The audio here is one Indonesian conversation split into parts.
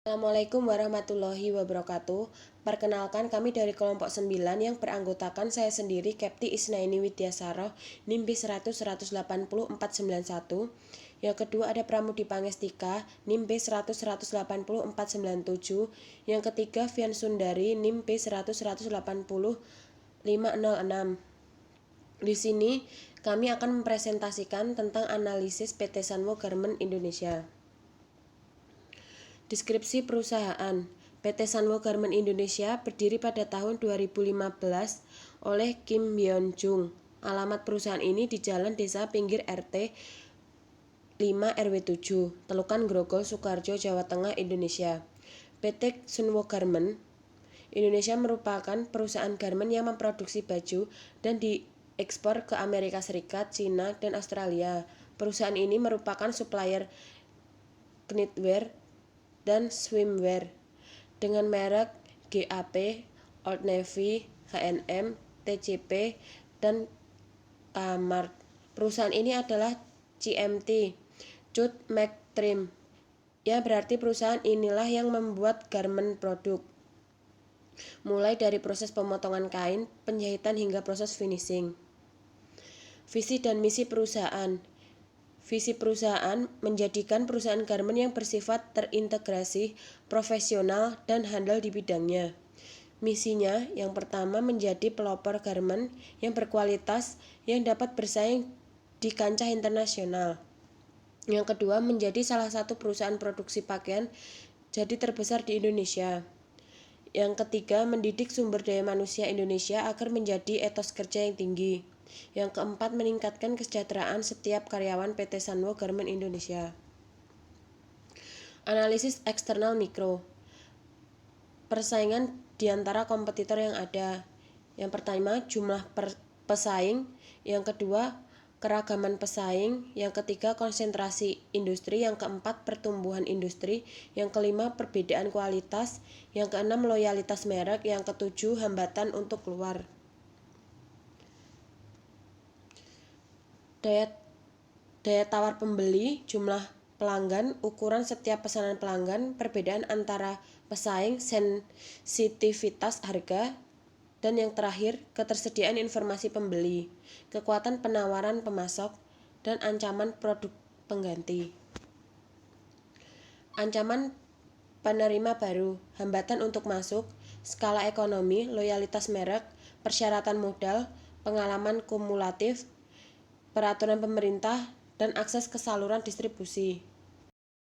Assalamualaikum warahmatullahi wabarakatuh. Perkenalkan, kami dari kelompok 9 yang beranggotakan saya sendiri, Kepti Isnaini Widyasaro, NIM B100-180-491. Yang kedua ada Pramudi Pangestika, NIM B100-180-497. Yang ketiga Vian Sundari, NIM B100-180-506. Di sini kami akan mempresentasikan tentang analisis PT Sanwo Garment Indonesia. Deskripsi perusahaan. PT Sanwo Garment Indonesia berdiri pada tahun 2015 oleh Kim Hyun Jung. Alamat perusahaan ini di Jalan Desa Pinggir RT 5 RW 7, Telukan Grogol, Sukoharjo, Jawa Tengah, Indonesia. PT Sanwo Garment Indonesia merupakan perusahaan garment yang memproduksi baju dan diekspor ke Amerika Serikat, China, dan Australia. Perusahaan ini merupakan supplier knitwear dan swimwear dengan merek GAP, Old Navy, H&M, TCP, dan Kmart. Perusahaan ini adalah CMT, Cut McTrim, yang berarti perusahaan inilah yang membuat garment produk, mulai dari proses pemotongan kain, penjahitan hingga proses finishing. Visi dan misi perusahaan. Visi perusahaan menjadikan perusahaan garment yang bersifat terintegrasi, profesional, dan handal di bidangnya. Misinya yang pertama menjadi pelopor garment yang berkualitas yang dapat bersaing di kancah internasional. Yang kedua menjadi salah satu perusahaan produksi pakaian jadi terbesar di Indonesia. Yang ketiga mendidik sumber daya manusia Indonesia agar menjadi etos kerja yang tinggi. Yang keempat, meningkatkan kesejahteraan setiap karyawan PT Sanwo Garment Indonesia. Analisis eksternal mikro. Persaingan di antara kompetitor yang ada. Yang pertama, jumlah pesaing. Yang kedua, keragaman pesaing. Yang ketiga, konsentrasi industri. Yang keempat, pertumbuhan industri. Yang kelima, perbedaan kualitas. Yang keenam, loyalitas merek. Yang ketujuh, hambatan untuk keluar. Daya tawar pembeli, jumlah pelanggan, ukuran setiap pesanan pelanggan, perbedaan antara pesaing, sensitivitas harga, dan yang terakhir, ketersediaan informasi pembeli, kekuatan penawaran pemasok, dan ancaman produk pengganti. Ancaman penerima baru, hambatan untuk masuk, skala ekonomi, loyalitas merek, persyaratan modal, pengalaman kumulatif, peraturan pemerintah, dan akses ke saluran distribusi.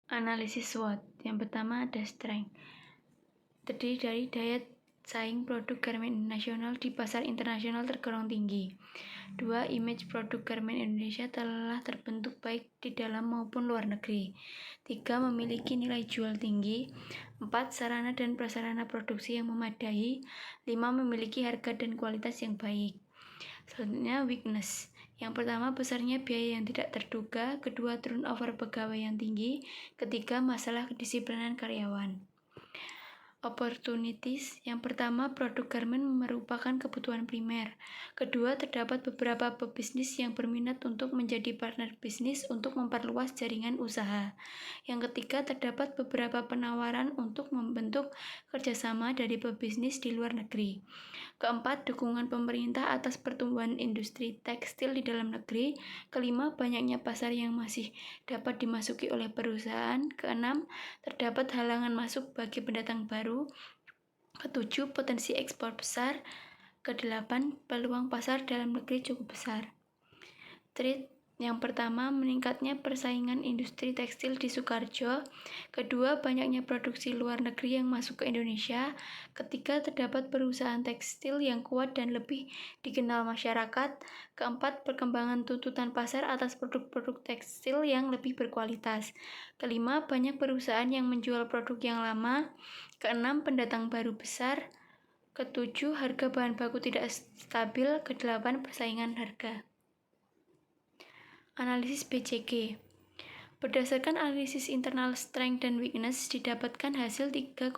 Analisis SWOT. Yang pertama ada strength. Terdiri dari daya saing produk garment nasional di pasar internasional tergolong tinggi. 2. Image produk garment Indonesia telah terbentuk baik di dalam maupun luar negeri. 3. Memiliki nilai jual tinggi. 4. Sarana dan prasarana produksi yang memadai. 5. Memiliki harga dan kualitas yang baik. Selanjutnya, weakness. Yang pertama, besarnya biaya yang tidak terduga. Kedua, turnover pegawai yang tinggi. Ketiga, masalah kedisiplinan karyawan. Opportunities. Yang pertama, produk garment merupakan kebutuhan primer. Kedua, terdapat beberapa pebisnis yang berminat untuk menjadi partner bisnis untuk memperluas jaringan usaha. Yang ketiga, terdapat beberapa penawaran untuk membentuk kerjasama dari pebisnis di luar negeri. Keempat, dukungan pemerintah atas pertumbuhan industri tekstil di dalam negeri. Kelima, banyaknya pasar yang masih dapat dimasuki oleh perusahaan. Keenam, terdapat halangan masuk bagi pendatang baru. Ketujuh, potensi ekspor besar. Kedelapan, peluang pasar dalam negeri cukup besar. Trade. Yang pertama, meningkatnya persaingan industri tekstil di Sukoharjo. Kedua, banyaknya produksi luar negeri yang masuk ke Indonesia. Ketiga, terdapat perusahaan tekstil yang kuat dan lebih dikenal masyarakat. Keempat, perkembangan tuntutan pasar atas produk-produk tekstil yang lebih berkualitas. Kelima, banyak perusahaan yang menjual produk yang lama. Keenam, pendatang baru besar. Ketujuh, harga bahan baku tidak stabil. Kedelapan, persaingan harga. Analisis BCG. Berdasarkan analisis internal strength dan weakness didapatkan hasil 3,99,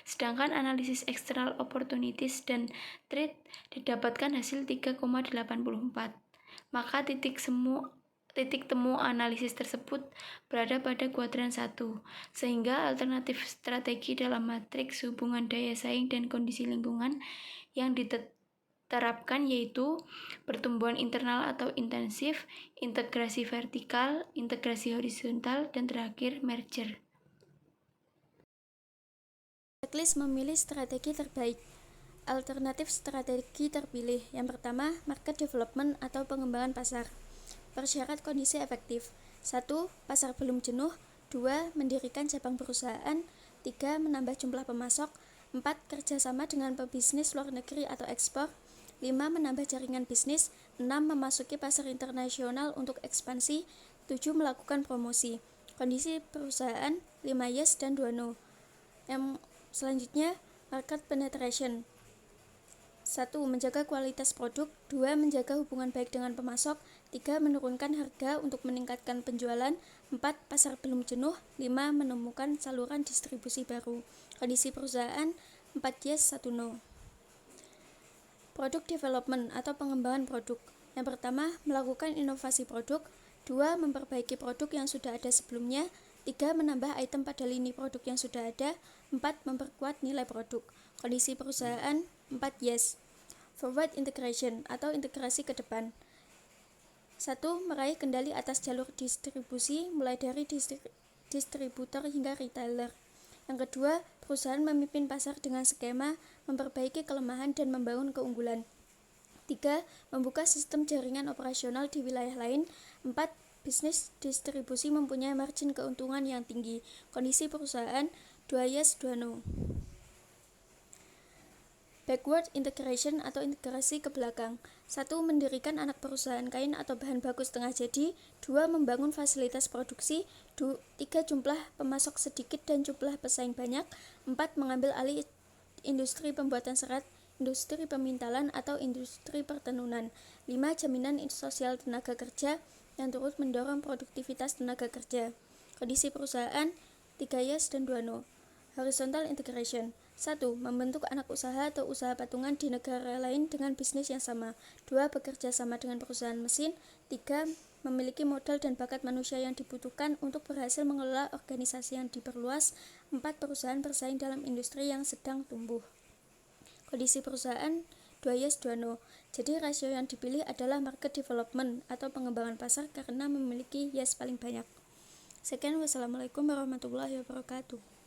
sedangkan analisis external opportunities dan threat didapatkan hasil 3,84. Maka titik semu titik temu analisis tersebut berada pada kuadran 1, sehingga alternatif strategi dalam matriks hubungan daya saing dan kondisi lingkungan yang diterapkan yaitu pertumbuhan internal atau intensif, integrasi vertikal, integrasi horizontal, dan terakhir merger. Checklist memilih strategi terbaik. Alternatif strategi terpilih. Yang pertama, market development atau pengembangan pasar. Persyarat kondisi efektif. 1. Pasar belum jenuh. 2. Mendirikan cabang perusahaan. 3. Menambah jumlah pemasok. 4. Kerjasama dengan pebisnis luar negeri atau ekspor. 5. Menambah jaringan bisnis. 6. Memasuki pasar internasional untuk ekspansi. 7. Melakukan promosi. Kondisi perusahaan 5 yes dan 2 no. Yang selanjutnya, market penetration. 1. Menjaga kualitas produk. 2. Menjaga hubungan baik dengan pemasok. 3. Menurunkan harga untuk meningkatkan penjualan. 4. Pasar belum jenuh. 5. Menemukan saluran distribusi baru. Kondisi perusahaan 4 yes, 1 no. Product development atau pengembangan produk. Yang pertama, melakukan inovasi produk. 2. Memperbaiki produk yang sudah ada sebelumnya. 3. Menambah item pada lini produk yang sudah ada. 4. Memperkuat nilai produk. Kondisi perusahaan 4 yes. Forward integration atau integrasi ke depan. 1. Meraih kendali atas jalur distribusi mulai dari distributor hingga retailer. Yang kedua, perusahaan memimpin pasar dengan skema memperbaiki kelemahan dan membangun keunggulan. 3. Membuka sistem jaringan operasional di wilayah lain. 4. Bisnis distribusi mempunyai margin keuntungan yang tinggi. Kondisi perusahaan 2 yes, 2 no. Backward integration atau integrasi ke belakang. 1. Mendirikan anak perusahaan kain atau bahan baku setengah jadi. 2. Membangun fasilitas produksi. 3. Jumlah pemasok sedikit dan jumlah pesaing banyak. 4. Mengambil alih industri pembuatan serat, industri pemintalan atau industri pertenunan. 5. Jaminan sosial tenaga kerja yang turut mendorong produktivitas tenaga kerja. Kondisi perusahaan 3 yes dan 2 no. Horizontal integration. 1. Membentuk anak usaha atau usaha patungan di negara lain dengan bisnis yang sama. 2. Bekerja sama dengan perusahaan mesin. 3. Memiliki modal dan bakat manusia yang dibutuhkan untuk berhasil mengelola organisasi yang diperluas. 4. Perusahaan bersaing dalam industri yang sedang tumbuh. Kondisi perusahaan 2 yes, 2 no. Jadi rasio yang dipilih adalah market development atau pengembangan pasar karena memiliki yes paling banyak. Sekian, wassalamualaikum warahmatullahi wabarakatuh.